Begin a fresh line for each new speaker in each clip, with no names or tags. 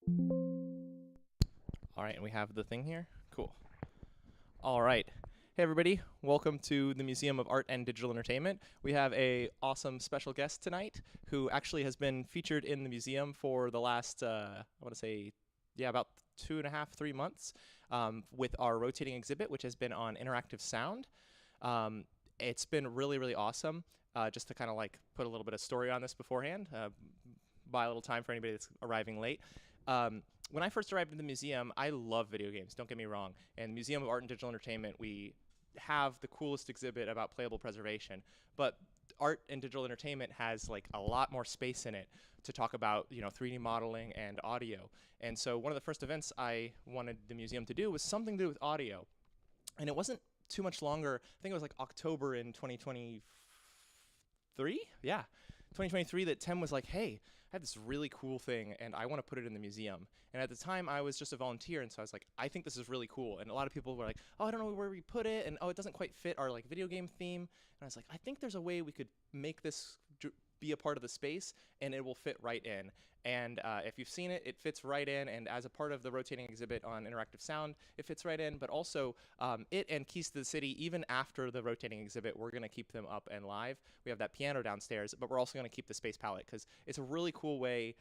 All right, and we have the thing here. Cool. All right. Hey everybody, welcome to the Museum of Art and Digital Entertainment. We have a awesome special guest tonight who actually has been featured in the museum for the last, I want to say, yeah, about 2.5, 3 months with our rotating exhibit, which has been on interactive sound. Um, it's been really, really awesome. Just to kind of like put a little bit of story on this beforehand, buy a little time for anybody that's arriving late. When I first arrived in the museum, I love video games, don't get me wrong. And Museum of Art and Digital Entertainment, we have the coolest exhibit about playable preservation. But art and digital entertainment has like a lot more space in it to talk about, 3D modeling and audio. And so one of the first events I wanted the museum to do was something to do with audio. And it wasn't too much longer. I think it was like October in 2023. Yeah, 2023 that Tim was like, hey, I have this really cool thing and I want to put it in the museum. And at the time I was just a volunteer, and so I was like, I think this is really cool. And a lot of people were like, oh, I don't know where we put it, and oh, it doesn't quite fit our like video game theme. And I was like, I think there's a way we could make this be a part of the space and it will fit right in. And if you've seen it, it fits right in. And as a part of the rotating exhibit on interactive sound, it fits right in. But also, it and Keys to the City, even after the rotating exhibit, we're going to keep them up and live. We have that piano downstairs, but we're also going to keep the space palette because it's a really cool way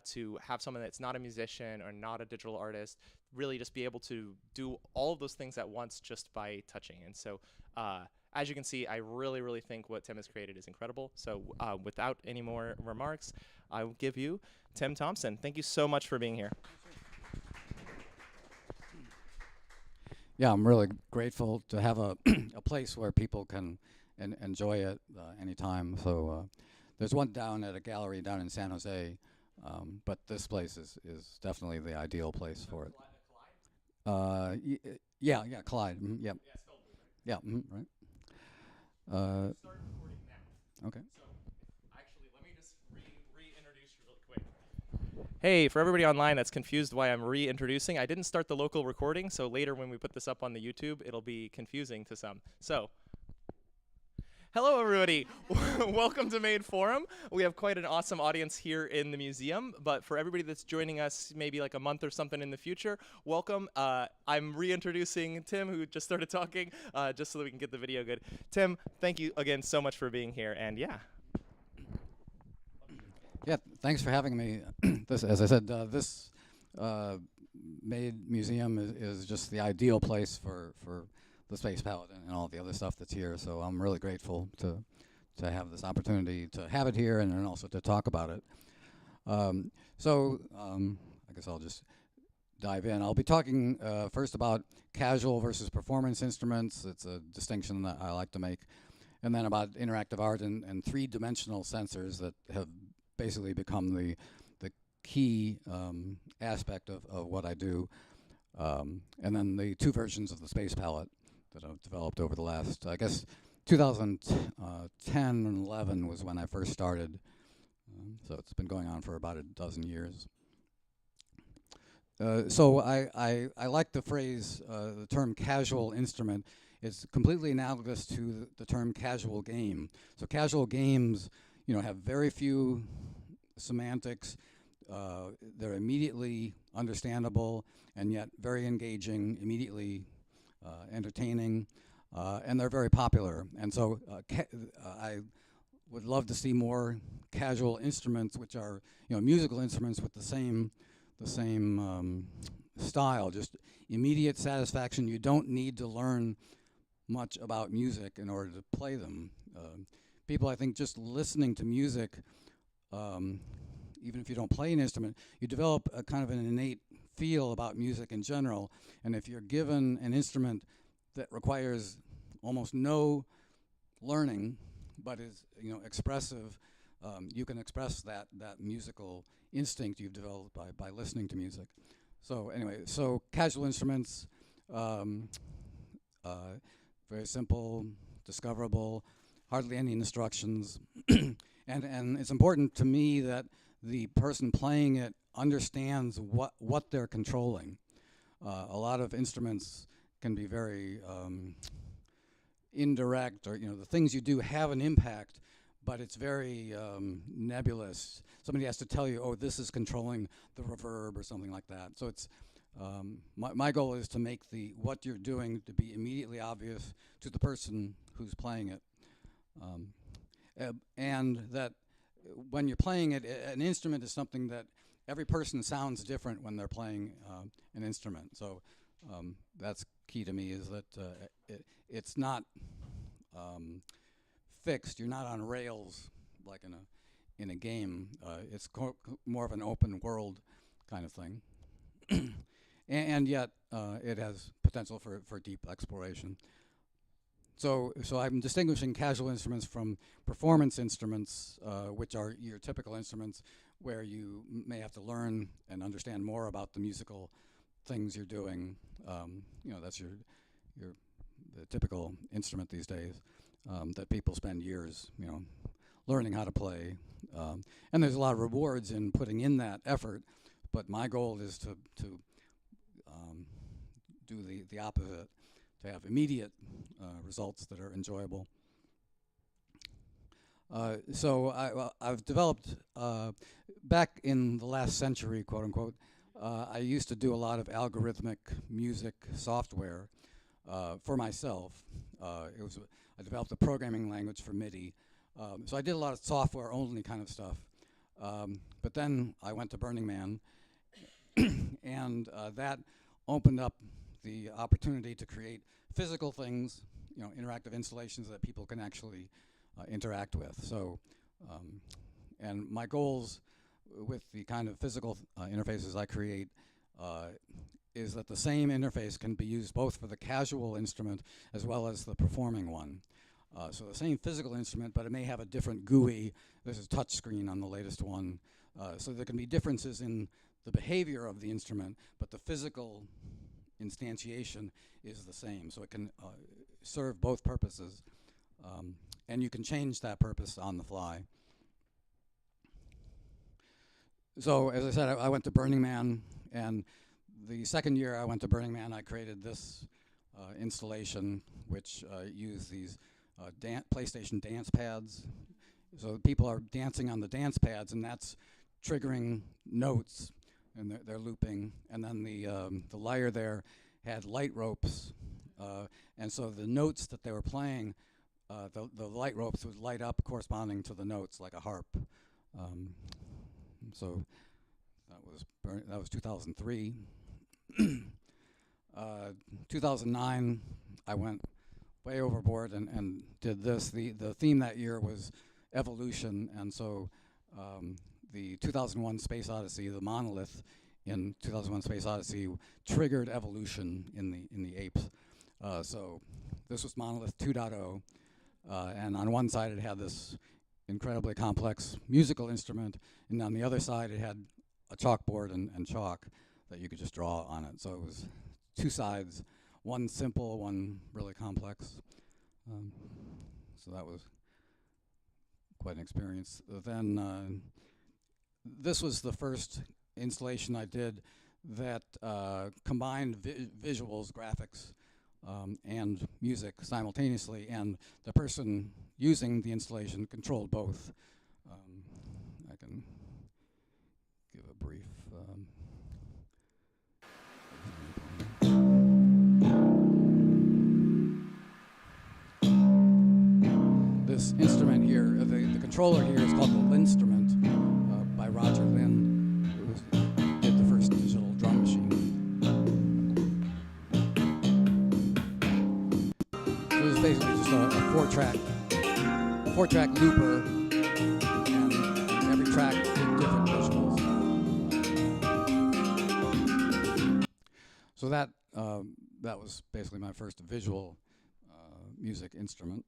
to have someone that's not a musician or not a digital artist really just be able to do all of those things at once just by touching. And so, as you can see, I really, really think what Tim has created is incredible. So without any more remarks, I will give you Tim Thompson. Thank you so much for being here.
Yeah, I'm really grateful to have a, a place where people can enjoy it anytime. So there's one down at a gallery down in San Jose, but this place is definitely the ideal place for it. Yeah, yeah, Clyde. Yep. Yeah, right.
Start recording now.
Okay.
So, actually, let me just reintroduce you really quick. Hey, for everybody online that's confused why I'm reintroducing, I didn't start the local recording, so later when we put this up on the YouTube, it'll be confusing to some. So, hello everybody, welcome to Made Forum. We have quite an awesome audience here in the museum, but for everybody that's joining us maybe like a month or something in the future, welcome. I'm reintroducing Tim, who just started talking, just so that we can get the video good. Tim, thank you again so much for being here, and yeah.
Yeah, thanks for having me. This, as I said, this Made Museum is just the ideal place for the space palette and all the other stuff that's here. So I'm really grateful to have this opportunity to have it here and then also to talk about it. I guess I'll just dive in. I'll be talking first about casual versus performance instruments. It's a distinction that I like to make. And then about interactive art and three-dimensional sensors that have basically become the key aspect of what I do. And then the two versions of the space palette that I've developed over the last, I guess, 2010 and 11 was when I first started. So it's been going on for about a dozen years. So I like the phrase, the term casual instrument. It's completely analogous to the term casual game. So casual games, have very few semantics. They're immediately understandable and yet very engaging, immediately entertaining, and they're very popular. And so I would love to see more casual instruments, which are musical instruments with the same style, just immediate satisfaction. You don't need to learn much about music in order to play them. People, I think, just listening to music, even if you don't play an instrument, you develop a kind of an innate feel about music in general. And if you're given an instrument that requires almost no learning, but is expressive, you can express that musical instinct you've developed by listening to music. So anyway, so casual instruments, very simple, discoverable, hardly any instructions, and it's important to me that the person playing it understands what they're controlling. A lot of instruments can be very indirect, or the things you do have an impact, but it's very nebulous. Somebody has to tell you, oh, this is controlling the reverb or something like that. So it's my goal is to make what you're doing to be immediately obvious to the person who's playing it, and that when you're playing it, an instrument is something that every person sounds different when they're playing an instrument. So that's key to me, is that it's not fixed. You're not on rails like in a game. It's more of an open world kind of thing, and yet it has potential for deep exploration. So I'm distinguishing casual instruments from performance instruments, which are your typical instruments where you may have to learn and understand more about the musical things you're doing. That's the typical instrument these days that people spend years, learning how to play. And there's a lot of rewards in putting in that effort, but my goal is to do the opposite, to have immediate results that are enjoyable. So I've developed, back in the last century, quote unquote, I used to do a lot of algorithmic music software for myself. I developed a programming language for MIDI. So I did a lot of software only kind of stuff. But then I went to Burning Man, and that opened up the opportunity to create physical things, interactive installations that people can actually interact with. So, and my goals with the kind of physical interfaces I create is that the same interface can be used both for the casual instrument as well as the performing one. So the same physical instrument, but it may have a different GUI. There's a touch screen on the latest one. So there can be differences in the behavior of the instrument, but the physical instantiation is the same. So it can serve both purposes. And you can change that purpose on the fly. So as I said, I went to Burning Man, and the second year I went to Burning Man, I created this installation which used these PlayStation dance pads. So people are dancing on the dance pads, and that's triggering notes, and they're looping. And then the lyre there had light ropes, and so the notes that they were playing, the light ropes would light up corresponding to the notes like a harp. So that was 2003. 2009, I went way overboard and did this. The theme that year was evolution, and so the 2001 Space Odyssey, the monolith in 2001 Space Odyssey, triggered evolution in the apes. So this was monolith 2.0, and on one side it had this incredibly complex musical instrument, and on the other side it had a chalkboard and chalk that you could just draw on it. So it was two sides, one simple, one really complex. So that was quite an experience. Then this was the first installation I did that combined visuals, graphics, and music simultaneously, and the person using the installation controlled both. I can give a brief. This instrument here, the controller here is called the Linstrument by Roger Lynn, who did the first digital drum machine. So this is basically just a four-track looper, and every track did different visuals. So that was basically my first visual music instrument.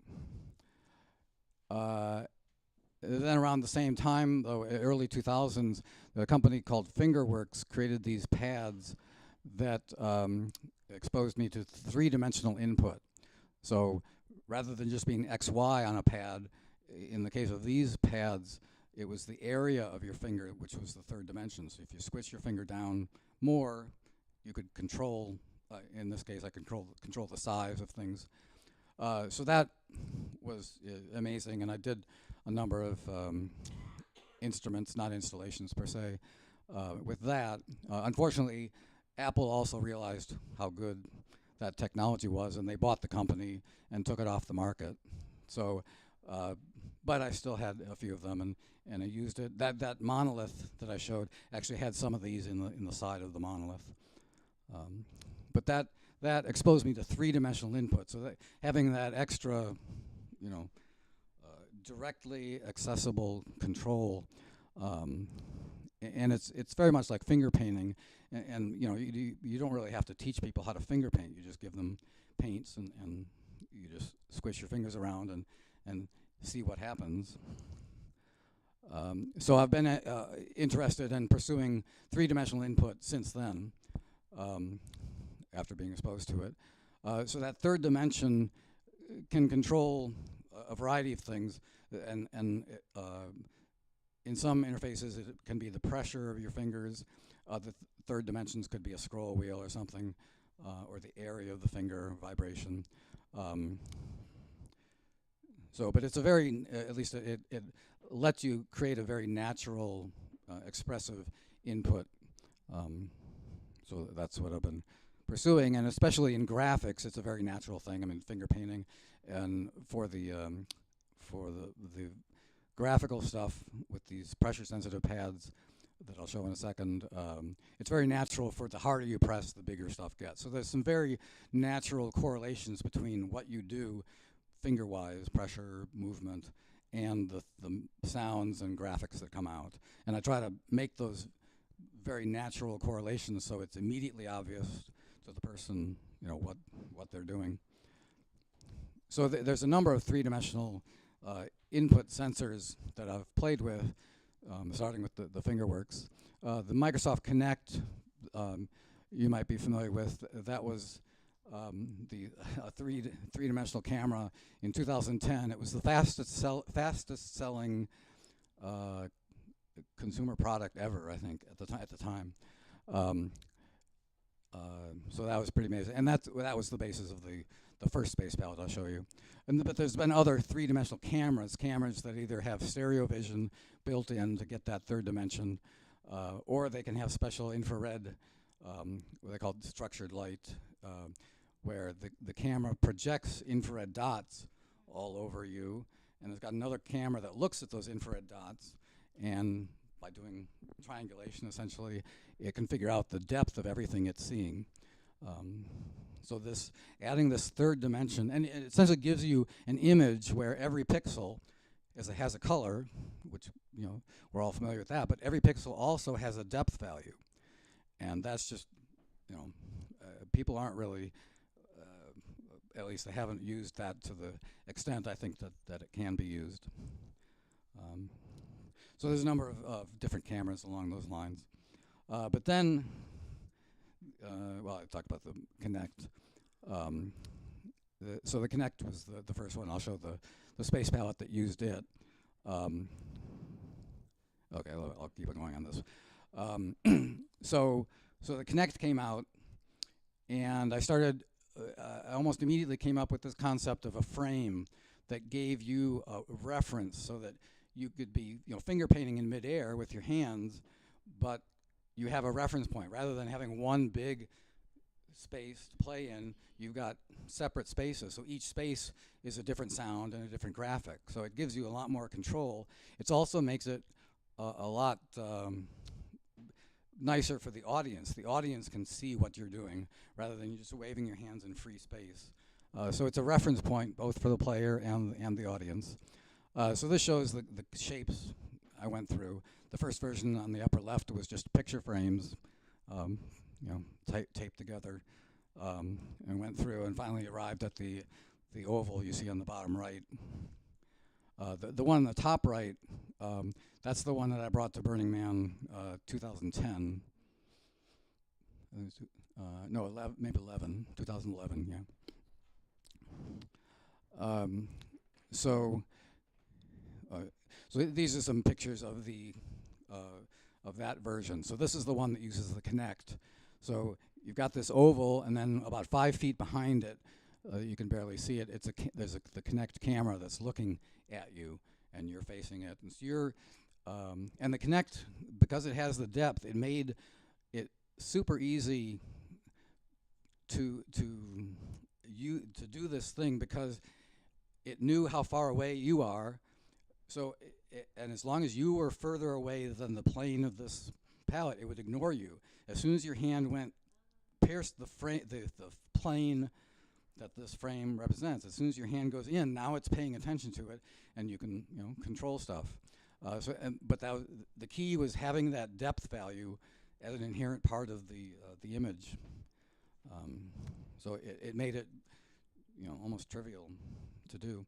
Then around the same time, though, early 2000s, a company called Fingerworks created these pads that exposed me to three-dimensional input. So rather than just being XY on a pad, in the case of these pads, it was the area of your finger, which was the third dimension. So if you squish your finger down more, you could control, in this case, I control the size of things. So that was amazing, and I did a number of instruments, not installations per se. With that, unfortunately, Apple also realized how good that technology was, and they bought the company and took it off the market. So, but I still had a few of them, and I used it. That monolith that I showed actually had some of these in the side of the monolith. But that exposed me to three-dimensional input. So having that extra, you know, directly accessible control, and it's very much like finger painting. And you know, you don't really have to teach people how to finger paint. You just give them paints, and you just squish your fingers around and see what happens. So I've been interested in pursuing three-dimensional input since then, after being exposed to it. So that third dimension can control a variety of things, and in some interfaces it can be the pressure of your fingers. The third dimensions could be a scroll wheel or something, or the area of the finger, vibration. But it's a very, at least it lets you create a very natural, expressive input. So that's what I've been pursuing, and especially in graphics, it's a very natural thing. I mean, finger painting, and for the graphical stuff with these pressure-sensitive pads that I'll show in a second, it's very natural for the harder you press, the bigger stuff gets. So there's some very natural correlations between what you do finger-wise, pressure, movement, and the sounds and graphics that come out. And I try to make those very natural correlations so it's immediately obvious to the person, you know, what they're doing. So there's a number of three-dimensional input sensors that I've played with, starting with the Fingerworks. The Microsoft Kinect, you might be familiar with. That was the three-dimensional camera in 2010. It was the fastest selling consumer product ever, I think, at the time. So that was pretty amazing, and that was the basis of the first space palette I'll show you. But there's been other three-dimensional cameras that either have stereo vision built in to get that third dimension, or they can have special infrared, what they call structured light, where the camera projects infrared dots all over you, and it's got another camera that looks at those infrared dots, and by doing triangulation, essentially, it can figure out the depth of everything it's seeing. So adding this third dimension, and it essentially gives you an image where every pixel has a color, which, you know, we're all familiar with that, but every pixel also has a depth value. And that's just, you know, people aren't really, at least they haven't used that to the extent I think that it can be used. So there's a number of different cameras along those lines. But then, well, I talked about the Kinect. So the Kinect was the first one. I'll show the space palette that used it. Okay, I'll keep it going on this. So the Kinect came out, and I started, I almost immediately came up with this concept of a frame that gave you a reference so that you could be, you know, finger painting in midair with your hands, but you have a reference point. Rather than having one big space to play in, you've got separate spaces. So each space is a different sound and a different graphic. So it gives you a lot more control. It also makes it a lot nicer for the audience. The audience can see what you're doing rather than you just waving your hands in free space. So it's a reference point both for the player and the audience. So this shows the shapes I went through. The first version on the upper left was just picture frames, you know, taped together, and went through and finally arrived at the oval you see on the bottom right. The one on the top right, that's the one that I brought to Burning Man 2010. No, 2011, yeah. So these are some pictures of of that version. So this is the one that uses the Kinect. So you've got this oval, and then about 5 feet behind it, you can barely see it. There's the Kinect camera that's looking at you, and you're facing it. And so you're, and the Connect, because it has the depth, it made it super easy to do this thing, because it knew how far away you are. So, and as long as you were further away than the plane of this palette, it would ignore you. As soon as your hand pierced the plane that this frame represents, as soon as your hand goes in, now it's paying attention to it, and you can control stuff. But the key was having that depth value as an inherent part of the image. So it made it almost trivial to do.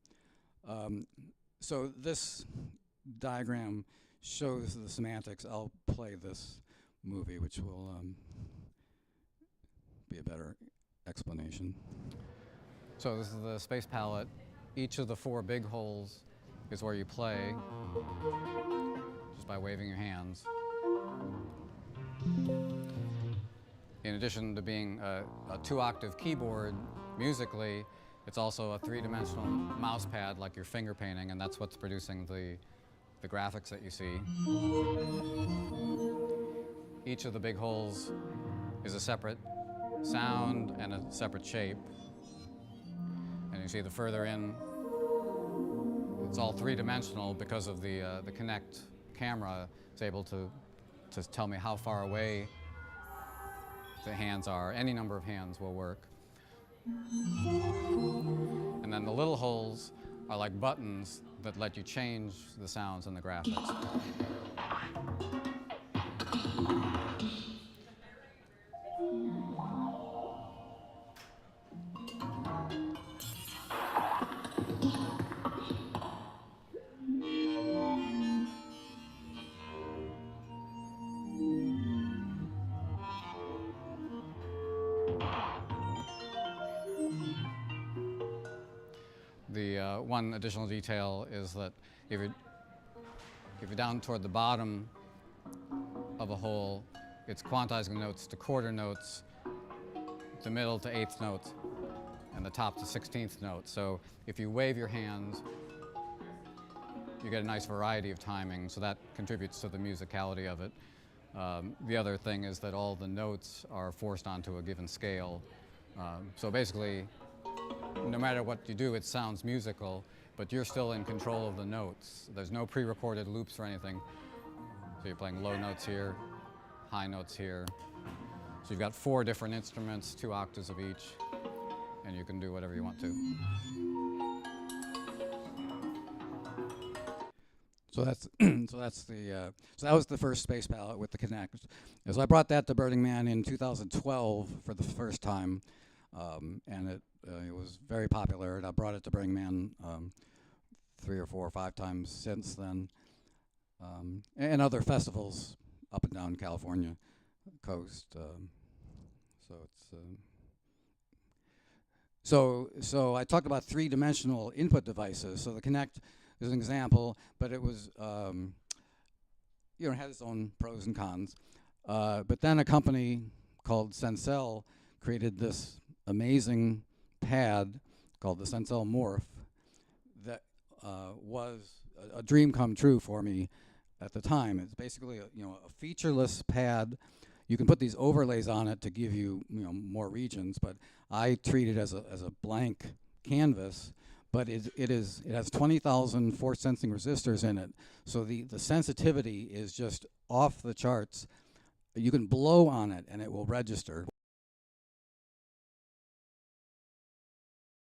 So this diagram shows the semantics. I'll play this movie, which will be a better explanation. So this is the space palette. Each of the 4 big holes is where you play, just by waving your hands. In addition to being a 2-octave keyboard musically, it's also a 3-dimensional mouse pad, like your finger painting, and that's what's producing the graphics that you see. Each of the big holes is a separate sound and a separate shape. And you see the further in, it's all 3-dimensional because of the Kinect camera. It's able to tell me how far away the hands are. Any number of hands will work. And then the little holes are like buttons that let you change the sounds and the graphics. The one additional detail is that if you're down toward the bottom of a hole, it's quantizing notes to quarter notes, the middle to 1/8 notes, and the top to 16th notes. So if you wave your hands, you get a nice variety of timing, so that contributes to the musicality of it. The other thing is that all the notes are forced onto a given scale. So basically, no matter what you do, it sounds musical, but you're still in control of the notes. There's no pre-recorded loops or anything. So you're playing low notes here, high notes here. So you've got 4 different instruments, 2 octaves of each, and you can do whatever you want to. So that was the first space palette with the Kinect. So I brought that to Burning Man in 2012 for the first time, and it was very popular. And I brought it to Burning Man 3 or 4 or 5 times since then, and other festivals up and down California coast. So it's so I talked about 3-dimensional input devices. So the Kinect is an example, but it was it had its own pros and cons. But then a company called Sensel created this amazing pad called the Sensel Morph that was a dream come true for me at the time. It's basically a featureless pad. You can put these overlays on it to give you more regions, but I treat it as a blank canvas. But it has 20,000 force sensing resistors in it, so the sensitivity is just off the charts. You can blow on it and it will register.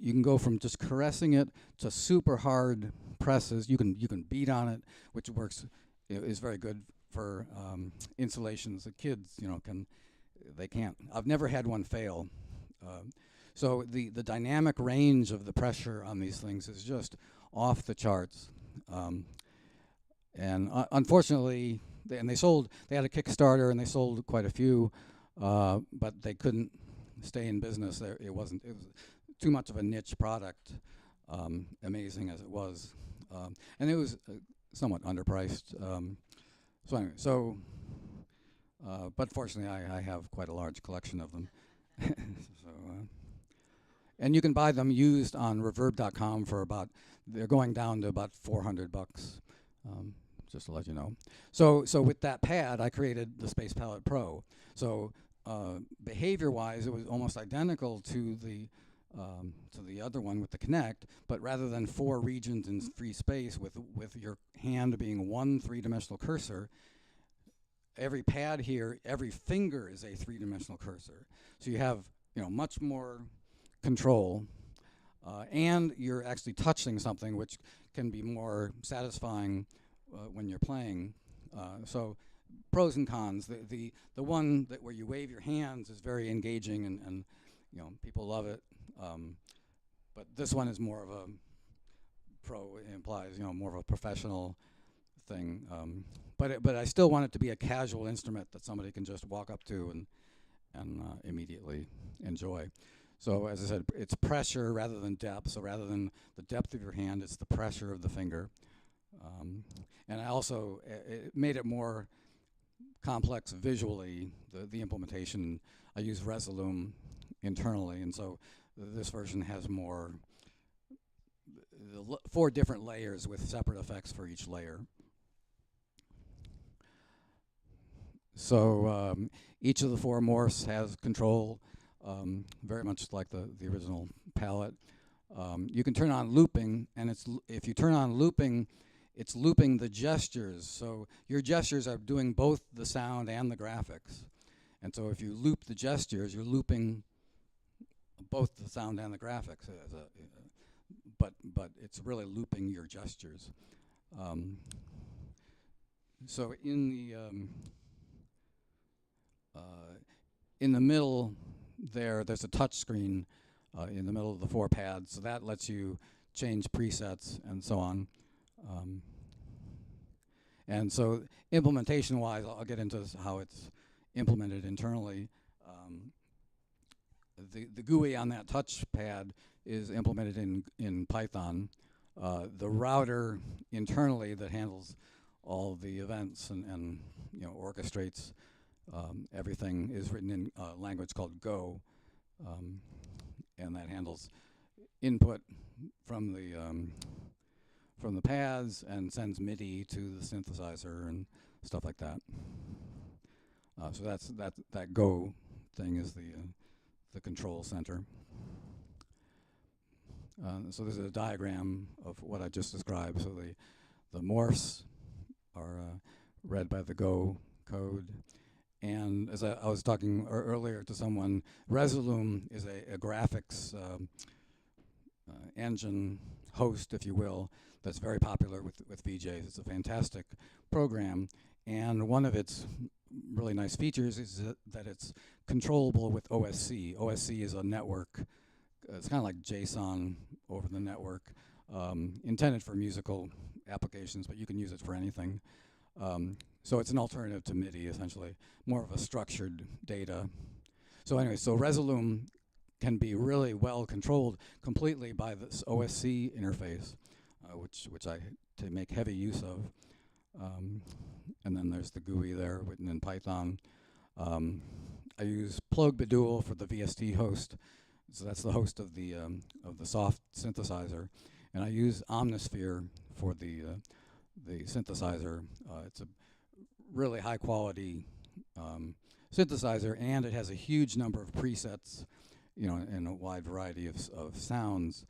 You can go from just caressing it to super hard presses. You can beat on it, which works. Is very good for installations. The kids, can't. I've never had one fail. So the dynamic range of the pressure on these things is just off the charts. And unfortunately, they had a Kickstarter and they sold quite a few, but they couldn't stay in business. It was too much of a niche product, amazing as it was. And it was somewhat underpriced. But fortunately, I have quite a large collection of them. And you can buy them used on reverb.com for they're going down to about $400, just to let you know. So with that pad, I created the Space Palette Pro. So behavior-wise, it was almost identical to the other one with the Kinect, but rather than 4 regions in free space with your hand being one 3-dimensional cursor, every pad here, every finger is a 3-dimensional cursor. So you have much more control, and you're actually touching something, which can be more satisfying when you're playing. So pros and cons. The one where you wave your hands is very engaging, and people love it. But this one is more of a pro. It implies more of a professional thing. But I still want it to be a casual instrument that somebody can just walk up to and immediately enjoy. So as I said, it's pressure rather than depth. So rather than the depth of your hand, it's the pressure of the finger. And I also it made it more complex visually. The implementation, I use Resolume internally, and so this version has more 4 different layers with separate effects for each layer. So each of the 4 morphs has control, very much like the original palette. You can turn on looping, and if you turn on looping, it's looping the gestures. So your gestures are doing both the sound and the graphics. And so if you loop the gestures, you're looping both the sound and the graphics. But it's really looping your gestures. So in the middle there's a touch screen in the middle of the 4 pads, so that lets you change presets and so on. And so implementation-wise, I'll get into how it's implemented internally. The GUI on that touchpad is implemented in Python. The router internally that handles all the events and orchestrates everything is written in a language called Go, and that handles input from the pads and sends MIDI to the synthesizer and stuff like that. So that Go thing is the control center. So there's a diagram of what I just described. So the morphs are read by the Go code. And as I was talking earlier to someone, Resolume is a graphics engine host, if you will, that's very popular with VJs. It's a fantastic program. And one of its really nice features is that it's controllable with OSC. OSC is a network. It's kind of like JSON over the network, intended for musical applications, but you can use it for anything. So it's an alternative to MIDI, essentially, more of a structured data. So anyway, so Resolume can be really well controlled completely by this OSC interface, which I make heavy use of. And then there's the GUI there written in Python. I use Plug-Bidule for the VST host. So that's the host of the soft synthesizer. And I use Omnisphere for the synthesizer. It's a really high quality synthesizer, and it has a huge number of presets, in a wide variety of sounds,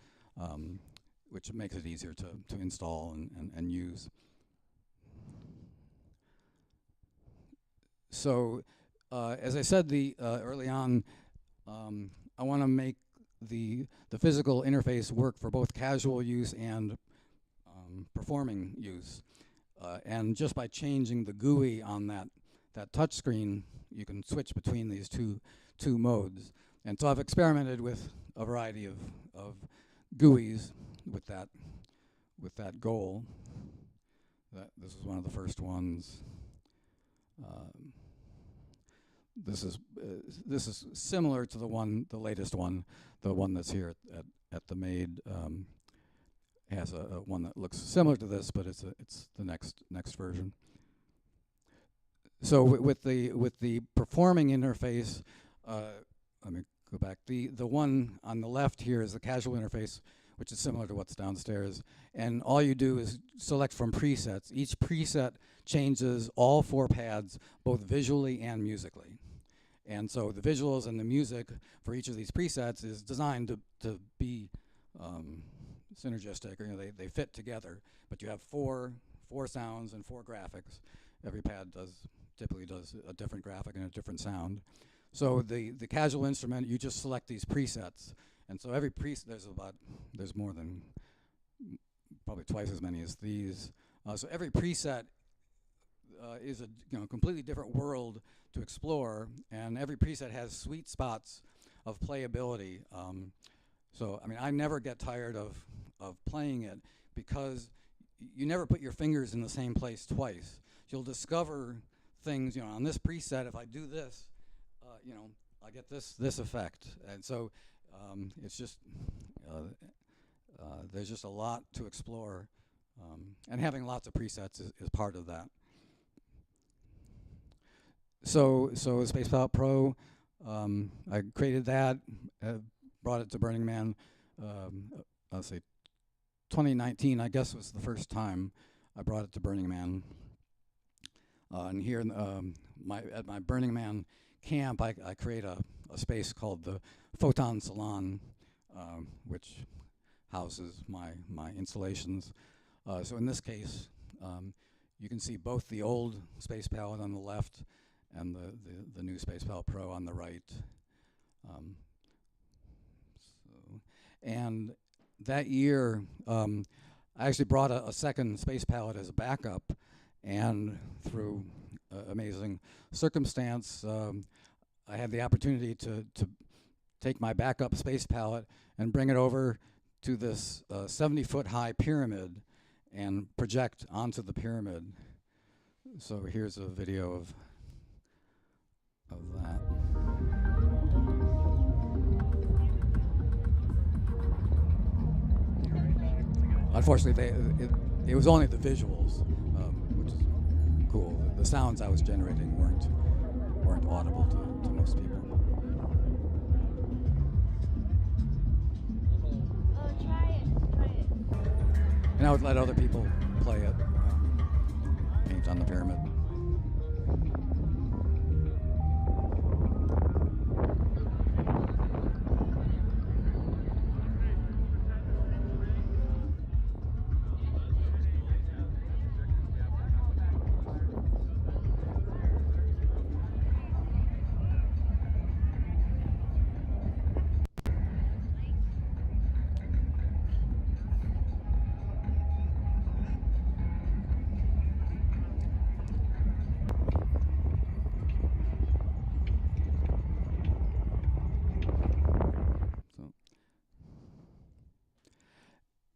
which makes it easier to install and use. So, as I said early on, I want to make the physical interface work for both casual use and performing use. And just by changing the GUI on that touch screen, you can switch between these two modes. And so I've experimented with a variety of GUIs with that goal. This is one of the first ones. This is similar to the latest one, the one that's here at the Maid. Has a one that looks similar to this, but it's the next version. So with the performing interface, let me go back. The one on the left here is the casual interface, which is similar to what's downstairs. And all you do is select from presets. Each preset changes all 4 pads, both visually and musically. And so the visuals and the music for each of these presets is designed to be synergistic, or they fit together. But you have four sounds and 4 graphics. Every pad typically does a different graphic and a different sound. So the casual instrument, you just select these presets. And so every preset, there's more than, probably twice as many as these. So every preset is a completely different world to explore, and every preset has sweet spots of playability. So I mean, I never get tired of playing it, because you never put your fingers in the same place twice. You'll discover things, on this preset, if I do this, I get this effect. And so it's just, there's just a lot to explore, and having lots of presets is part of that. So Space Palette Pro, I created that, brought it to Burning Man, I'll say 2019, I guess, was the first time I brought it to Burning Man. And here at my Burning Man camp, I create a space called the Photon Salon, which houses my installations. So in this case, you can see both the old Space Palette on the left and the new Space Palette Pro on the right. And that year, I actually brought a second Space Palette as a backup, and through amazing circumstance, I had the opportunity to take my backup Space Palette and bring it over to this 70-foot high pyramid and project onto the pyramid. So here's a video of that. Unfortunately, it was only the visuals, which is cool. The sounds I was generating weren't audible to most people.
Oh, try it.
And I would let other people play it, paint on the pyramid.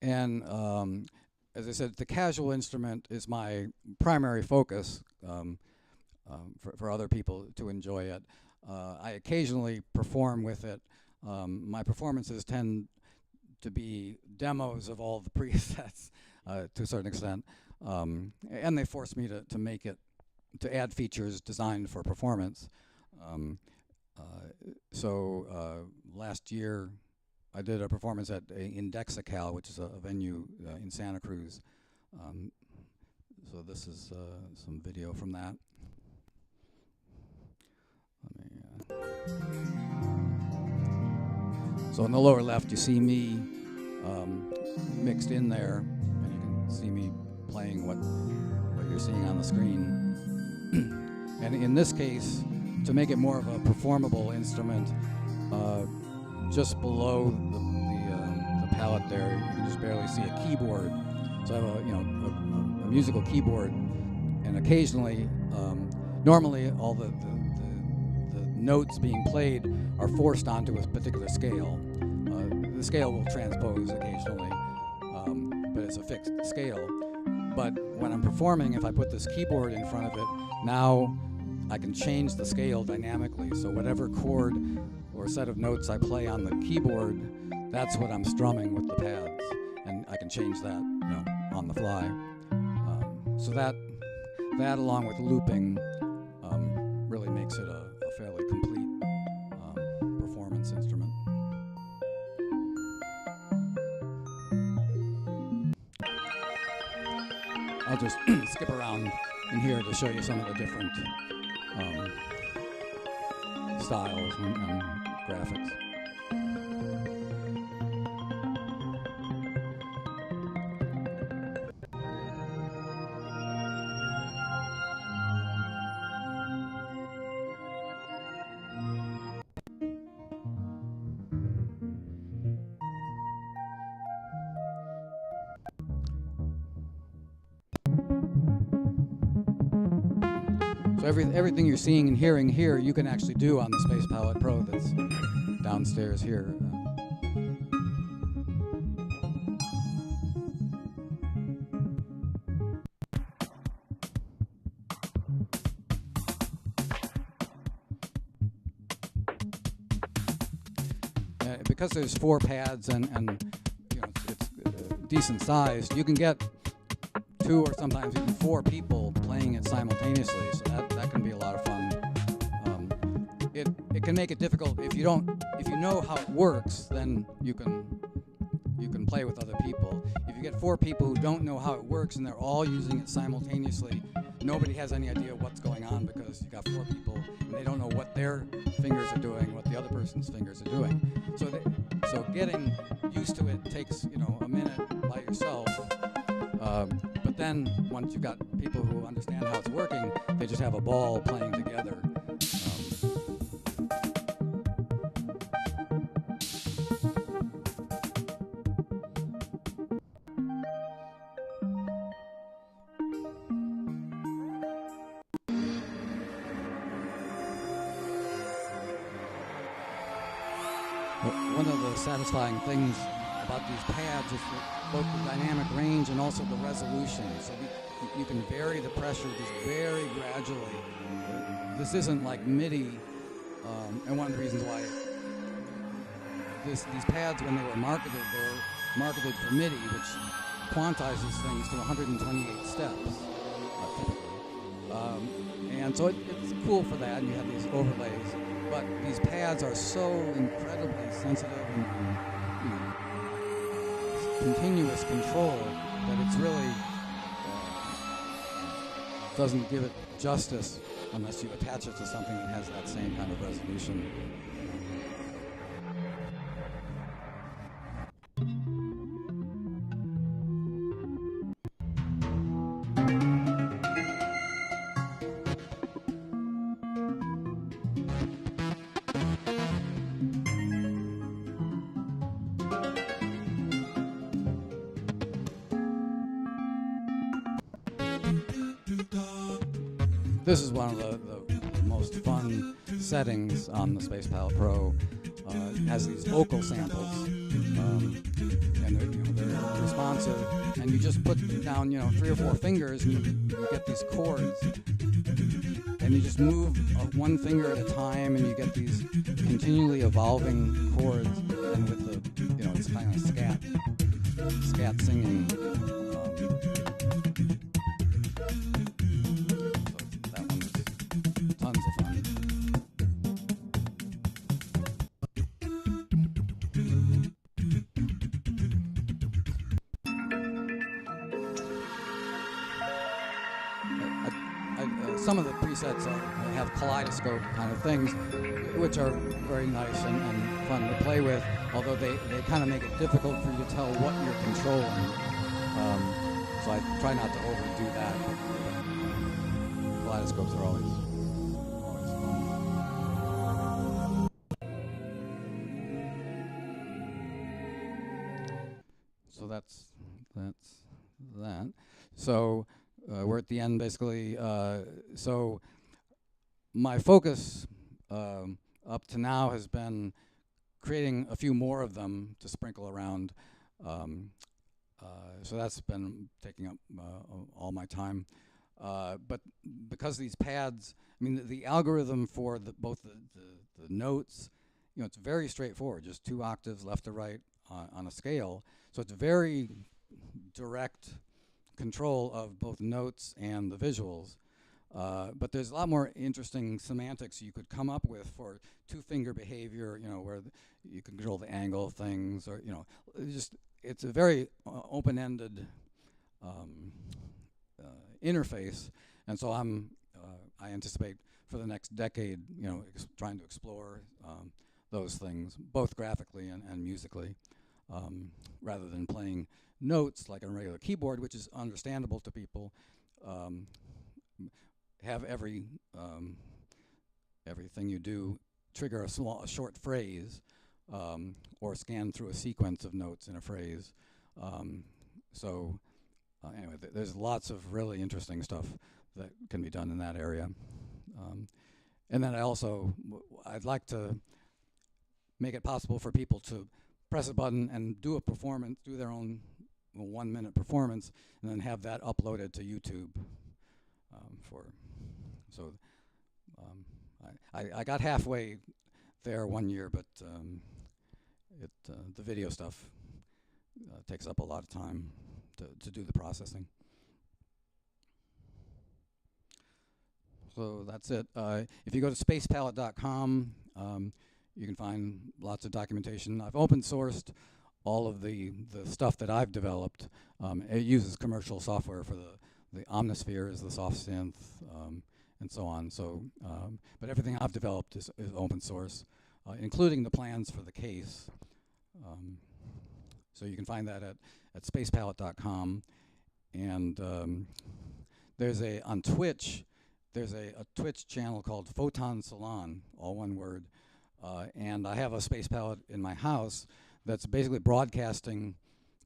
And as I said, the casual instrument is my primary focus for other people to enjoy it. I occasionally perform with it. My performances tend to be demos of all the presets to a certain extent. And they force me to make it, to add features designed for performance. So last year, I did a performance at Indexical, which is a venue in Santa Cruz. So this is some video from that. So in the lower left, you see me mixed in there, and you can see me playing what you're seeing on the screen. And in this case, to make it more of a performable instrument, just below the palette there, you can just barely see a keyboard. So I have a musical keyboard, and occasionally, normally all the notes being played are forced onto a particular scale. The scale will transpose occasionally, but it's a fixed scale. But when I'm performing, if I put this keyboard in front of it, now I can change the scale dynamically. So whatever chord or set of notes I play on the keyboard, that's what I'm strumming with the pads, and I can change that, on the fly. So that along with looping really makes it a fairly complete performance instrument. I'll just skip around in here to show you some of the different um, styles and graphics. So everything you're seeing and hearing here, you can actually do on the Space Palette Pro that's downstairs here. Because there's 4 pads and you know it's decent sized, you can get 2 or sometimes even 4 people playing it simultaneously. So that can be a lot of fun. It can make it difficult if you know how it works, then you can play with other people. If you get 4 people who don't know how it works and they're all using it simultaneously, nobody has any idea what's going on because you got 4 people and they don't know what their fingers are doing, what the other person's fingers are doing. So getting used to it takes a minute by yourself. But then once you've got people who understand how it's working, they just have a ball playing together. One of the satisfying things about these pads is both the dynamic range and also the resolution. So you can vary the pressure just very gradually. This isn't like MIDI, and one of the reasons why these pads, when they were marketed for MIDI, which quantizes things to 128 steps, typically. And so it's cool for that, and you have these overlays. But these pads are so incredibly sensitive and continuous control that it's really doesn't give it justice unless you attach it to something that has that same kind of resolution. This is one of the most fun settings on the Space Palette Pro. It has these vocal samples, and they're responsive. And you just put down 3 or 4 fingers, and you get these chords. And you just move one finger at a time, and you get these continually evolving chords. And with the it's kind of scat singing. Some of the presets have kaleidoscope kind of things, which are very nice and fun to play with, although they kind of make it difficult for you to tell what you're controlling. So I try not to overdo that, but kaleidoscopes are always fun. So that's that. So we're at the end, basically. So my focus up to now has been creating a few more of them to sprinkle around. So that's been taking up all my time. But because these pads, I mean, the algorithm for both the notes, it's very straightforward, just 2 octaves left to right on a scale. So it's very direct control of both notes and the visuals. But there's a lot more interesting semantics you could come up with for 2-finger behavior, where you can control the angle of things, or, it's a very open-ended interface. And so I anticipate for the next decade, trying to explore those things, both graphically and musically, rather than playing notes like on a regular keyboard, which is understandable to people. Have everything you do trigger a short phrase, or scan through a sequence of notes in a phrase. Anyway, there's lots of really interesting stuff that can be done in that area. And then I'd like to make it possible for people to press a button and do a performance, do their own 1-minute performance, and then have that uploaded to YouTube. I got halfway there one year, but the video stuff takes up a lot of time to do the processing. So that's it. If you go to spacepalette.com, you can find lots of documentation. I've open sourced all of the stuff that I've developed. It uses commercial software for the Omnisphere is the soft synth, and so on. So, but everything I've developed is open source, including the plans for the case. So you can find that at spacepalette.com. And on Twitch, there's a Twitch channel called Photon Salon, all one word. And I have a Space Palette in my house that's basically broadcasting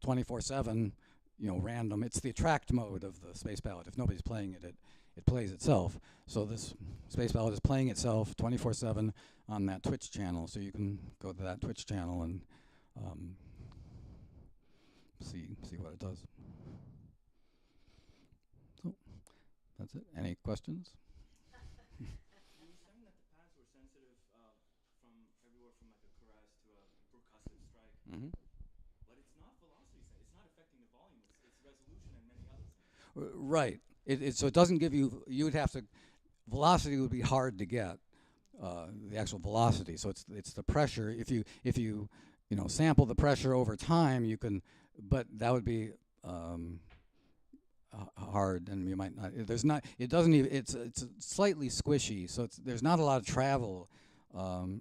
24/7, random. It's the attract mode of the Space Palette. If nobody's playing it, it plays itself. So this Space Palette is playing itself 24/7 on that Twitch channel. So you can go to that Twitch channel and see what it does. So that's it. Any questions?
You were saying that the pads were sensitive from everywhere from like a caress to a percussive strike.
Mm-hmm.
But it's not velocity sensitive. It's not affecting the volume. It's resolution and many other things.
Right. So it doesn't give you. You would have to. Velocity would be hard to get. The actual velocity. So it's the pressure. If you sample the pressure over time, you can. But that would be hard, and you might not. There's not. It doesn't even. It's slightly squishy, so there's not a lot of travel.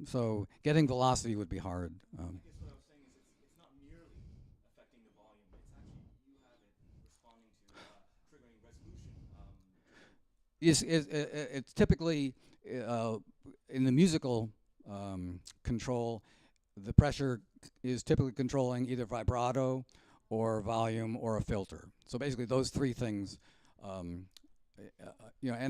So getting velocity would be hard.
I guess what I was saying is it's not merely affecting the volume. It's actually you have it responding to triggering resolution.
It's typically in the musical control, the pressure is typically controlling either vibrato or volume or a filter. So basically those three things, and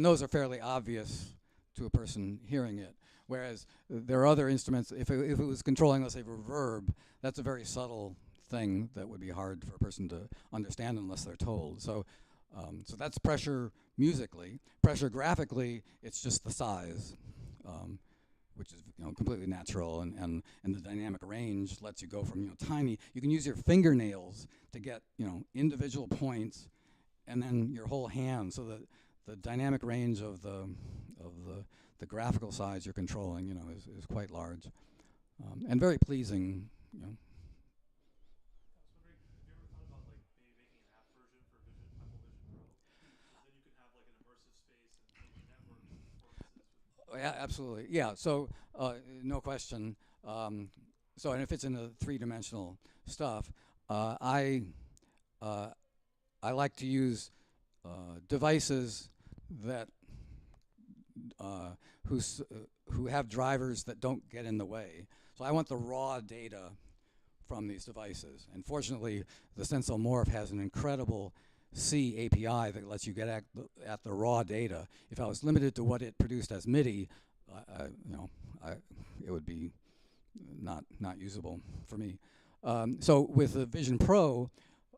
those are fairly obvious to a person hearing it. Whereas there are other instruments, if it was controlling, let's say, reverb, that's a very subtle thing that would be hard for a person to understand unless they're told. So that's pressure musically. Pressure graphically, it's just the size, which is completely natural, and the dynamic range lets you go from tiny. You can use your fingernails to get individual points, and then your whole hand. So the dynamic range of the graphical size you're controlling, is quite large, and very pleasing.
I was wondering, have you ever thought about maybe making an app version for Apple Vision Pro? Because then you can have an immersive space and maybe network performances.
Oh, yeah, absolutely. Yeah. So no question. And if it's in the three-dimensional stuff, I like to use devices that who have drivers that don't get in the way. So I want the raw data from these devices. And fortunately, the Stencil Morph has an incredible C API that lets you get at the raw data. If I was limited to what it produced as MIDI, it would be not usable for me. So with the Vision Pro,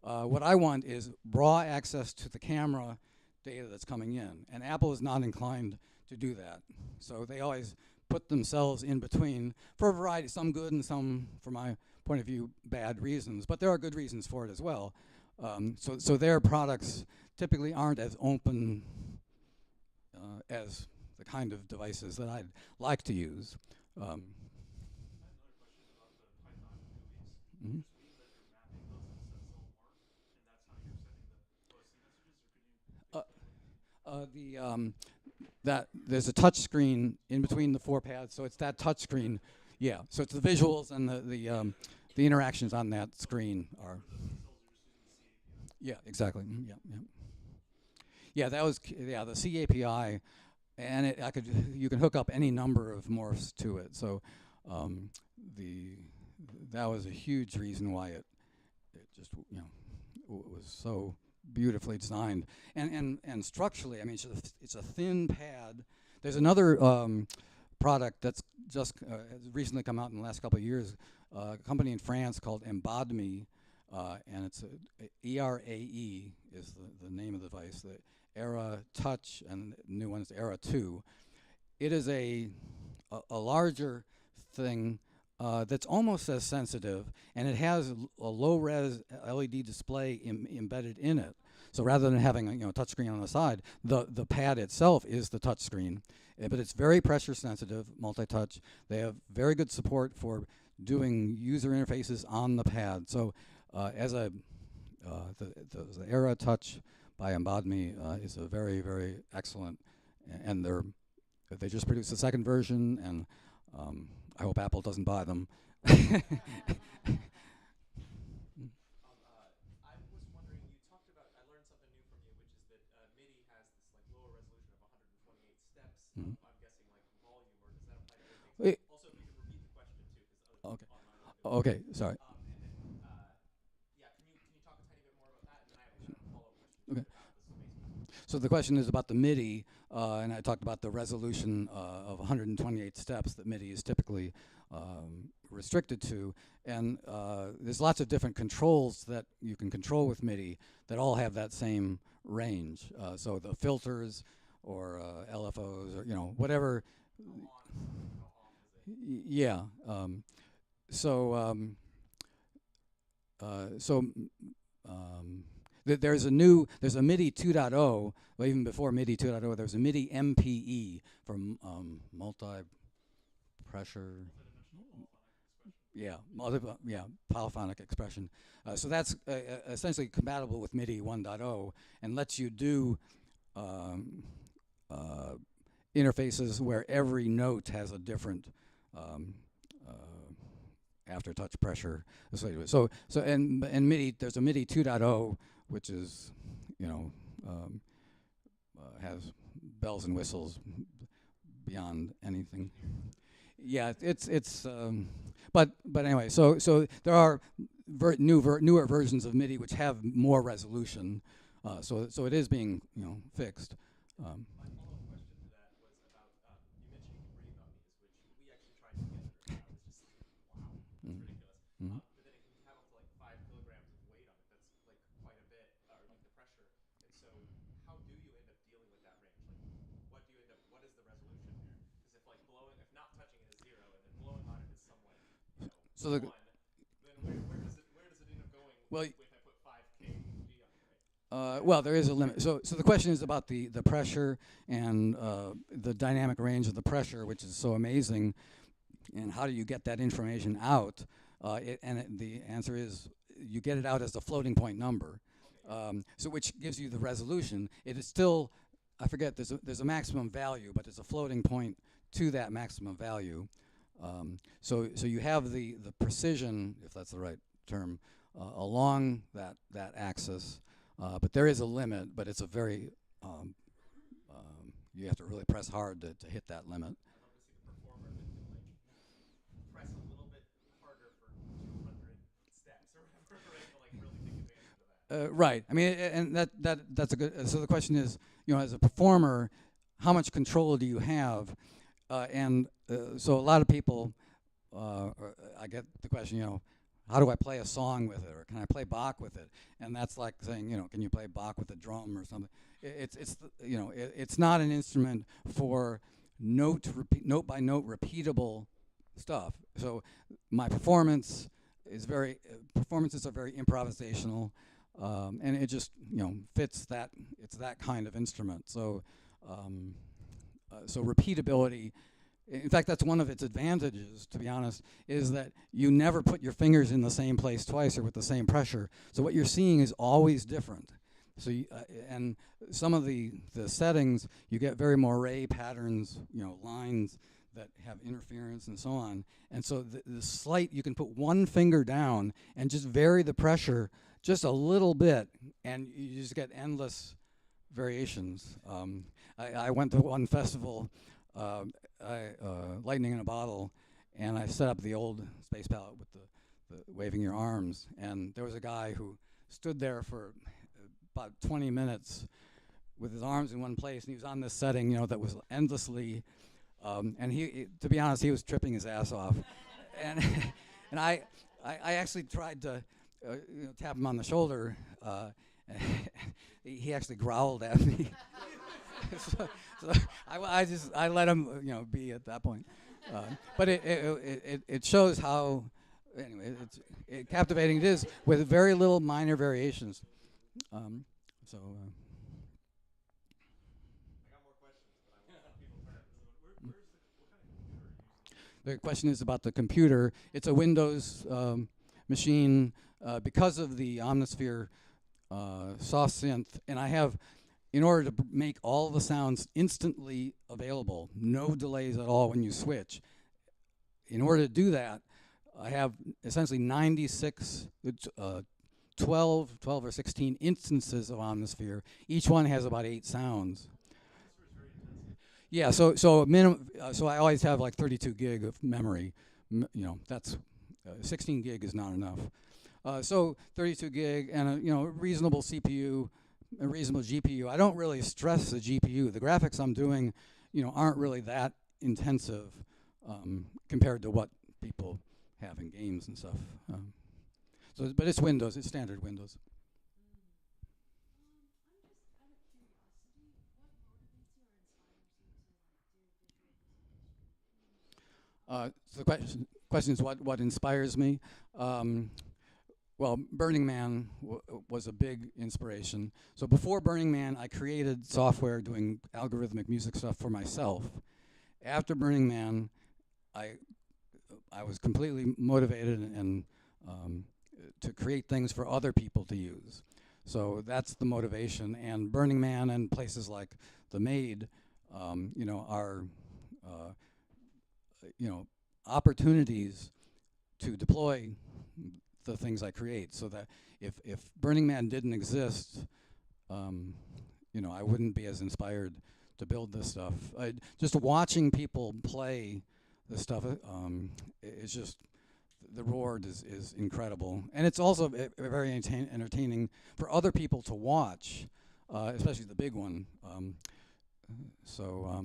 what I want is raw access to the camera data that's coming in, and Apple is not inclined to do that. So they always put themselves in between for a variety, some good and some, from my point of view, bad reasons. But there are good reasons for it as well. So their products typically aren't as open as the kind of devices that I'd like to use.
I have another question about the Python movies.
Mhm.
Does it mean that you're mapping those in Stencil Morph, and that's how you're sending the OSC messages, or can you explain
That there's a touch screen in between the 4 pads, so it's that touch screen. Yeah, so it's the visuals and the interactions on that screen are. Yeah, exactly. Yeah, yeah. Yeah, that was the C API, and you can hook up any number of morphs to it. So that was a huge reason why it just was so beautifully designed, and structurally, I mean, it's a thin pad. There's another product that's just has recently come out in the last couple of years, a company in France called Embadme, and it's ERAE is the name of the device, the Era Touch, and the new one is Era 2. It is a larger thing that's almost as sensitive, and it has a low-res LED display embedded in it. So rather than having a touchscreen on the side, the pad itself is the touchscreen. But it's very pressure sensitive, multi-touch. They have very good support for doing user interfaces on the pad. So the Era Touch by Embadme is a very, very excellent, and they just produced a second version, and I hope Apple doesn't buy them.
I was wondering, you talked about, I learned something new from you, which is that MIDI has this like lower resolution of 128 steps.
Mhm.
I'm guessing like volume, or does that apply to everything?
Wait.
Also, if you could repeat the question too, because
Okay.
online.
Okay, sorry.
And then, yeah, can you talk a tiny bit more about that? And then I have a follow-up question
Okay.
about the space.
So the question is about the MIDI, and I talked about the resolution of 128 steps that MIDI is typically restricted to, and there's lots of different controls that you can control with MIDI that all have that same range. So the filters or LFOs or whatever. Yeah. There's a MIDI 2.0. Well, even before MIDI 2.0, there's a MIDI MPE for multi-pressure. Yeah, polyphonic expression. So that's essentially compatible with MIDI 1.0 and lets you do interfaces where every note has a different after-touch pressure associated with it. So MIDI, there's a MIDI 2.0, which is has bells and whistles beyond anything. Yeah, but anyway, so there are newer versions of MIDI which have more resolution, so it is being fixed.
My follow-up question to that was about, you mentioned you could breathe on these, which we actually tried together, and I was just like, wow, that's ridiculous.
Mhm.
But then it can have up to like 5 kilograms of weight on it. That's like quite a bit, or like the pressure. And so how do you end up dealing with that range? Like, what is the resolution there? Because if not touching it is 0, and then blowing on it is somewhat,
So the
1, then where does it end up going
Well,
if I put 5K on it, right?
well, there is a limit. So the question is about the pressure and the dynamic range of the pressure, which is so amazing. And how do you get that information out? The answer is you get it out as a floating point number, so which gives you the resolution. It is still, I forget, there's a maximum value, but it's a floating point to that maximum value. So you have the precision, if that's the right term, along that axis. But there is a limit, but it's a very, you have to really press hard to hit that limit.
I'd love to see the performer that can press a little bit harder for 200 steps or whatever, right? To really take advantage of that.
Right. I mean, and that's a good. So the question is, as a performer, how much control do you have? So a lot of people, I get the question, how do I play a song with it, or can I play Bach with it? And that's like saying, can you play Bach with a drum or something? It's not an instrument for note by note repeatable stuff. So my performances are very improvisational, and it just fits that. It's that kind of instrument. So repeatability. In fact, that's one of its advantages, to be honest, is that you never put your fingers in the same place twice or with the same pressure. So what you're seeing is always different. So and some of the settings, you get very moire patterns, lines that have interference and so on. And so the slight, you can put one finger down and just vary the pressure just a little bit, and you just get endless variations. I went to one festival, Lightning in a Bottle, and I set up the old space palette with the waving your arms, and there was a guy who stood there for about 20 minutes with his arms in one place, and he was on this setting, that was endlessly, and he, to be honest, he was tripping his ass off, and and I actually tried to tap him on the shoulder. He actually growled at me. so I let him be at that point. But it shows how, anyway, it's captivating it is with very little minor variations.
I got more questions, but I want people to
What kind of computer are you using?
The question is about the computer. It's a Windows machine because of the Omnisphere soft synth, and I have, in order to make all the sounds instantly available, no delays at all when you switch. In order to do that, I have essentially 96, 12 or 16 instances of Omnisphere. Each one has about 8 sounds. Yeah, so I always have like 32 gig of memory. That's 16 gig is not enough. So 32 gig and a reasonable CPU, a reasonable GPU. I don't really stress the GPU. The graphics I'm doing, aren't really that intensive compared to what people have in games and stuff. But it's Windows. It's standard Windows. So the question is what inspires me. Well, Burning Man was a big inspiration. So before Burning Man, I created software doing algorithmic music stuff for myself. After Burning Man, I was completely motivated and to create things for other people to use. So that's the motivation. And Burning Man and places like The Maid, are opportunities to deploy the things I create, so that if Burning Man didn't exist, I wouldn't be as inspired to build this stuff. Just watching people play this stuff, it's just, the reward is incredible, and it's also very entertaining for other people to watch, especially the big one. So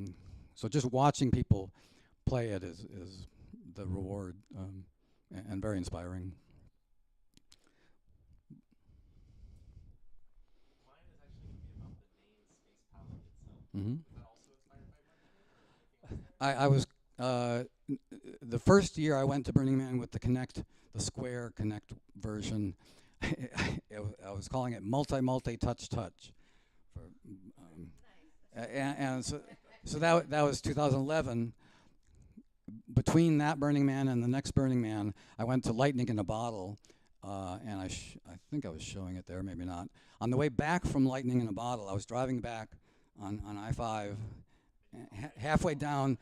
just watching people play it is the reward, and very inspiring.
Mine is actually going to be about the name Space Palette itself.
Mm-hmm.
Was that also inspired by Burning Man?
I was the first year I went to Burning Man with the Square Connect version. I was calling it multi touch. For, and so that was 2011. Between that Burning Man and the next Burning Man, I went to Lightning in a Bottle, and I think I was showing it there, maybe not. On the way back from Lightning in a Bottle, I was driving back on I-5. Halfway down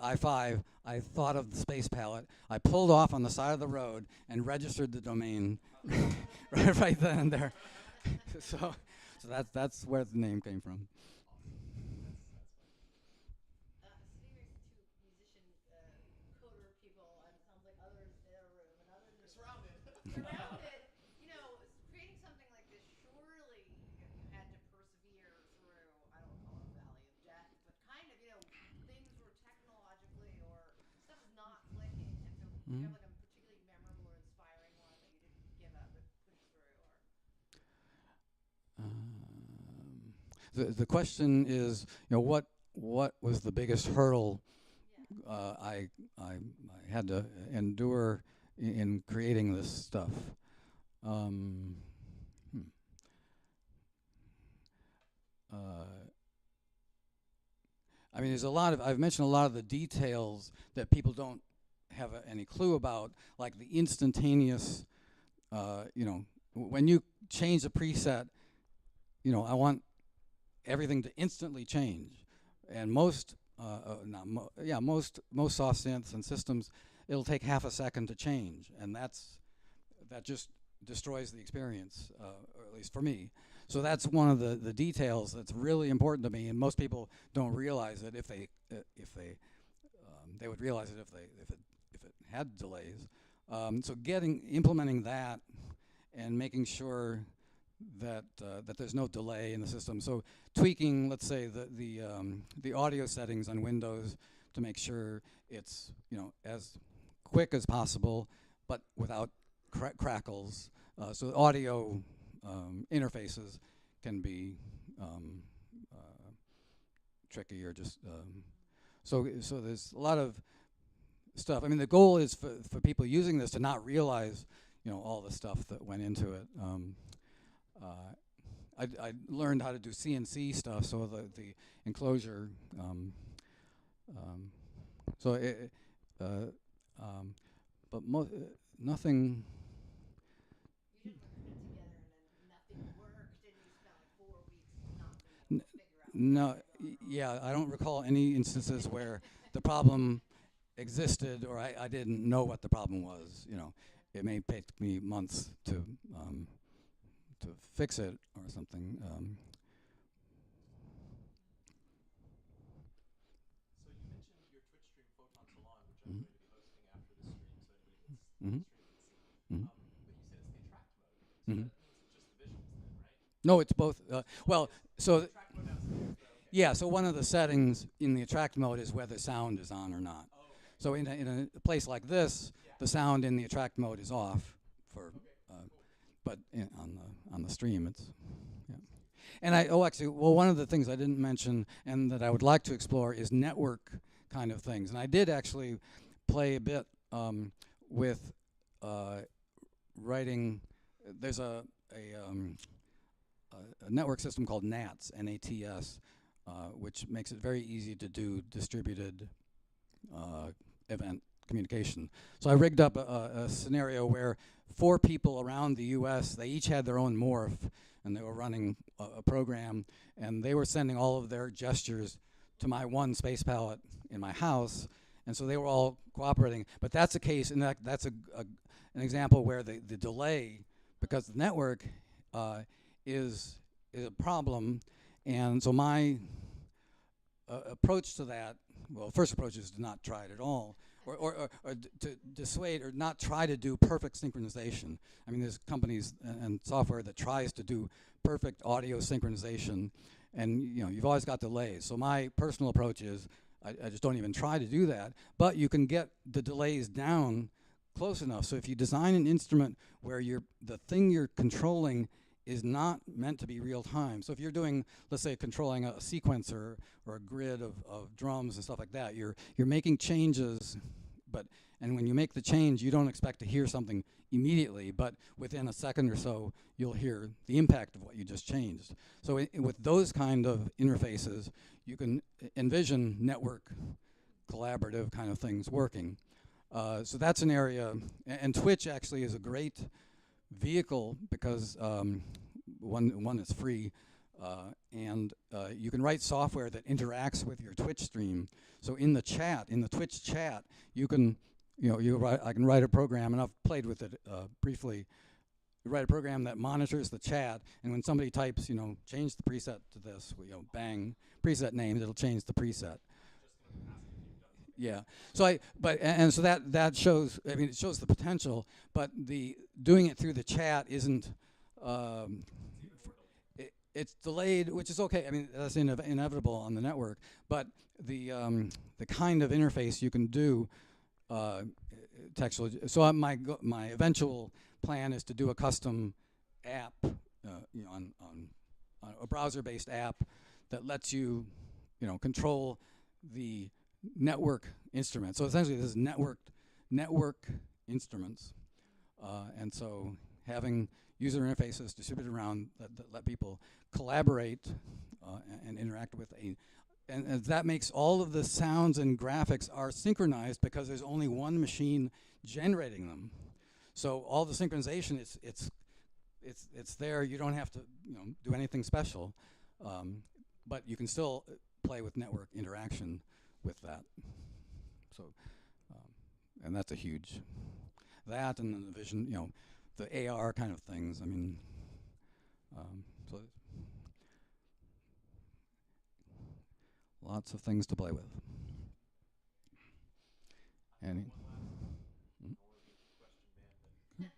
I-5, I thought of the Space Palette. I pulled off on the side of the road and registered the domain right then and there. so that's where the name came from.
Surrounded, creating something like this, surely you had to persevere through, I don't call it a valley of death, but kind of, things were technologically or stuff is not clicking. And so do you have like a particularly memorable or inspiring one that you didn't give up but pushed through?
The question is, what was the biggest hurdle I had to endure in creating this stuff? I mean, I've mentioned a lot of the details that people don't have any clue about, like the instantaneous, when you change a preset, I want everything to instantly change. And most, not mo- yeah, most soft synths and systems, it'll take half a second to change, and that just destroys the experience, or at least for me. So that's one of the details that's really important to me, and most people don't realize it. If they would realize it if it had delays. So implementing that and making sure that there's no delay in the system. So tweaking, let's say the audio settings on Windows to make sure it's as quick as possible, but without crackles. So audio interfaces can be tricky, or just so there's a lot of stuff. I mean, the goal is for people using this to not realize all the stuff that went into it. I learned how to do CNC stuff, so the enclosure. So but nothing.
You didn't put it together and then nothing worked, and you spent like 4 weeks not being able to figure out.
No, yeah, I don't recall any instances where the problem existed or I didn't know what the problem was. It may take me months to fix it or something.
So you mentioned your Twitch stream, Photon Salon, which I'm
Mhm.
going to be hosting after this stream, so anybody that's
Mhm.
streaming can see.
Mhm.
But you said it's the attract mode, so
Mhm.
that means it's just the visuals then, right?
No, it's both. Well, so
Attract mode downstairs, but okay.
yeah, so one of the settings in the attract mode is whether sound is on or not.
Oh, okay.
So in a place like this,
Yeah.
the sound in the attract mode is off for,
Okay, cool.
but on the stream it's, yeah. And actually, one of the things I didn't mention and that I would like to explore is network kind of things. And I did actually play a bit with writing. There's a network system called NATS, N-A-T-S, which makes it very easy to do distributed event communication. So I rigged up a scenario where 4 people around the US, they each had their own morph, and they were running a program, and they were sending all of their gestures to my one space palette in my house, and so they were all cooperating. But that's a case, and that's an example where the delay, because the network is a problem, and so my approach to that, well, first approach is to not try it at all, or to dissuade or not try to do perfect synchronization. I mean, there's companies and software that tries to do perfect audio synchronization, and you've always got delays. So my personal approach is I just don't even try to do that, but you can get the delays down close enough. So if you design an instrument where the thing you're controlling is not meant to be real time. So if you're doing, let's say, controlling a sequencer or a grid of drums and stuff like that, you're making changes, and when you make the change, you don't expect to hear something immediately, but within a second or so, you'll hear the impact of what you just changed. So with those kind of interfaces, you can envision network collaborative kind of things working. So that's an area, and Twitch actually is a great vehicle because one is free, and you can write software that interacts with your Twitch stream. So in the Twitch chat, you can, I can write a program, and I've played with it briefly. You write a program that monitors the chat, and when somebody types, change the preset to this, bang, preset names, it'll change the preset. Yeah. So so that shows. I mean, it shows the potential, but doing it through the chat isn't. It's delayed, which is okay. I mean, that's inevitable on the network. But the kind of interface you can do textual. So my eventual plan is to do a custom app, on a browser-based app that lets you, control the network instruments. So essentially, this is network instruments, and so having user interfaces distributed around that let people collaborate and interact with and that makes all of the sounds and graphics are synchronized because there's only one machine generating them. So all the synchronization, it's it's there. You don't have to do anything special, but you can still play with network interaction with that. So, and that's a huge that and then the vision, the AR kind of things. I mean, so lots of things to play with. Any?
I don't want to beat the question, man,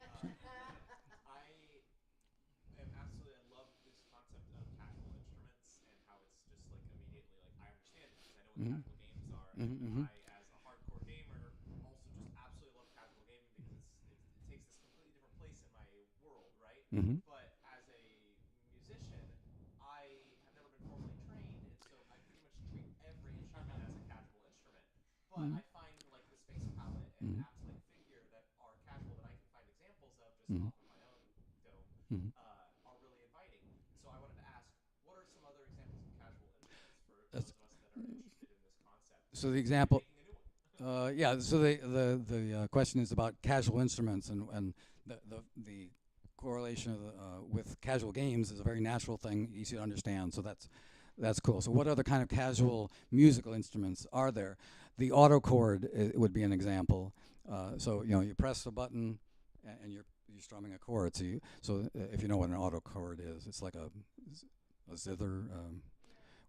but I love this concept of casual instruments and how it's just like immediately like I understand it because I know what
Mhm.
casual games are.
Mhm,
And
mhm.
I, as a hardcore gamer, also just absolutely love casual gaming because it takes this completely different place in my world, right?
Mhm.
But as a musician, I have never been formally trained, and so I pretty much treat every instrument as a casual instrument. But
Mhm.
I find like the space palette and
Mhm.
apps like Figure that are casual that I can find examples of just
Mhm.
off of my own dome
Mhm.
are really inviting. So I wanted to ask, what are some other examples of casual instruments for
That's-
those of us that are interested in this concept?
So the
Maybe
example,
making a new one.
yeah. So the question is about casual instruments and the correlation of with casual games is a very natural thing, easy to understand. So that's cool. So what other kind of casual musical instruments are there? The autochord would be an example. So you press a button and you're strumming a chord. So if you know what an autochord is, it's like a zither.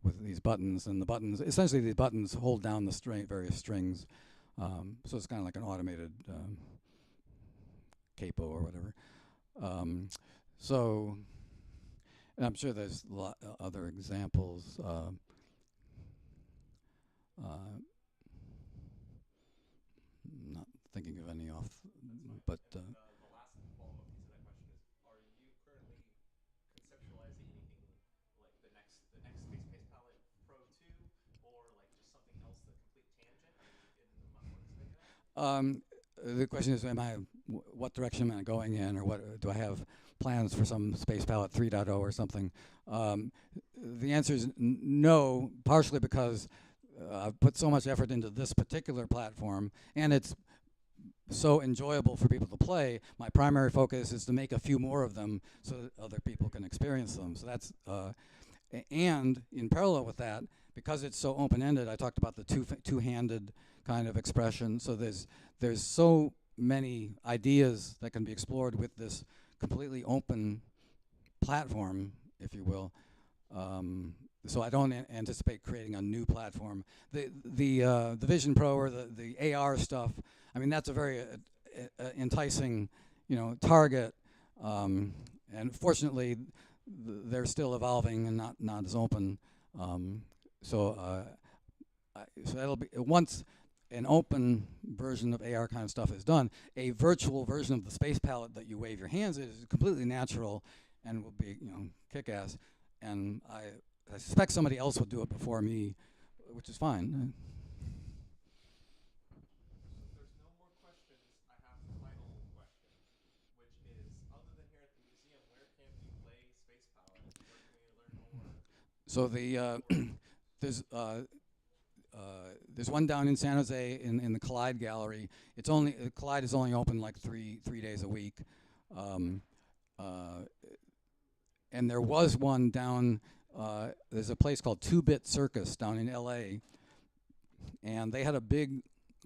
With these buttons, and essentially these buttons hold down the various strings. So it's kind of like an automated capo or whatever. So, and I'm sure there's other examples. Not thinking of any off, but
And the last follow-up piece of that question is: are you currently conceptualizing anything like the next Space Palette Pro 2, or like just something else, the complete tangent? Are you in the works of any of that?
the question is, what direction am I going in, or what do I have plans for some Space Palette 3.0 or something? The answer is no, partially because I've put so much effort into this particular platform, and it's so enjoyable for people to play. My primary focus is to make a few more of them so that other people can experience them. So that's and in parallel with that, because it's so open-ended, I talked about the two-handed kind of expression. So there's so many ideas that can be explored with this completely open platform, if you will. So I don't anticipate creating a new platform. The Vision Pro or the AR stuff, I mean, that's a very enticing, target. And fortunately, they're still evolving and not as open. So that'll be once an open version of AR kind of stuff is done. A virtual version of the Space Palette that you wave your hands at is completely natural and will be kick-ass. And I suspect somebody else will do it before me, which is fine.
So if there's no more questions, I have the final question, which is: other than here at the museum, where can we play Space Palette? Where can we learn more?
So there's one down in San Jose in the Collide Gallery. Collide is only open like three days a week, and there was one down. There's a place called 2-Bit Circus down in L.A. and they had a big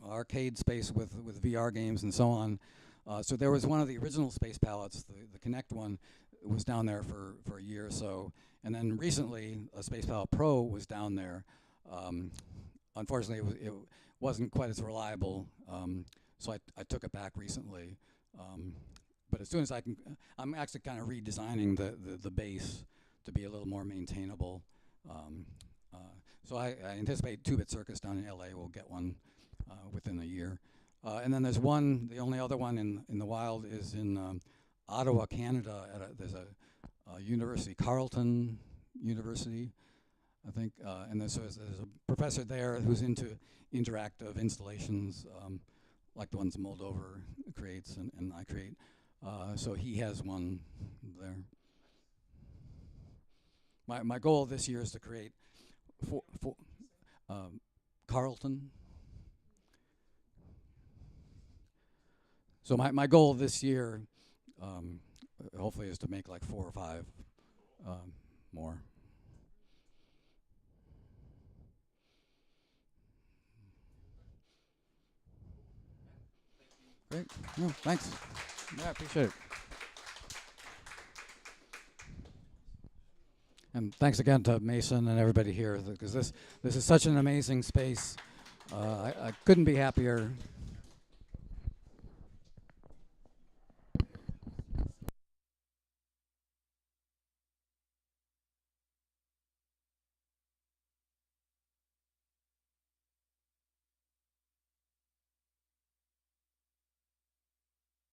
arcade space with VR games and so on. So there was one of the original Space Palettes, the Kinect one, was down there for a year or so. And then recently, a Space Palette Pro was down there. Unfortunately, it wasn't quite as reliable, so I took it back recently. But as soon as I can, I'm actually kind of redesigning the base to be a little more maintainable. So I anticipate 2-Bit Circus down in LA will get one within a year. And then there's one, the only other one in the wild is in Ottawa, Canada. There's a university, Carleton University, I think. And there's a professor there who's into interactive installations, like the ones Moldover creates and I create. So he has one there. My goal this year is to create Carleton. So my goal this year hopefully is to make like 4 or 5 more. Great. No, thanks. Yeah, I appreciate it. And thanks again to Mason and everybody here, because this is such an amazing space. I couldn't be happier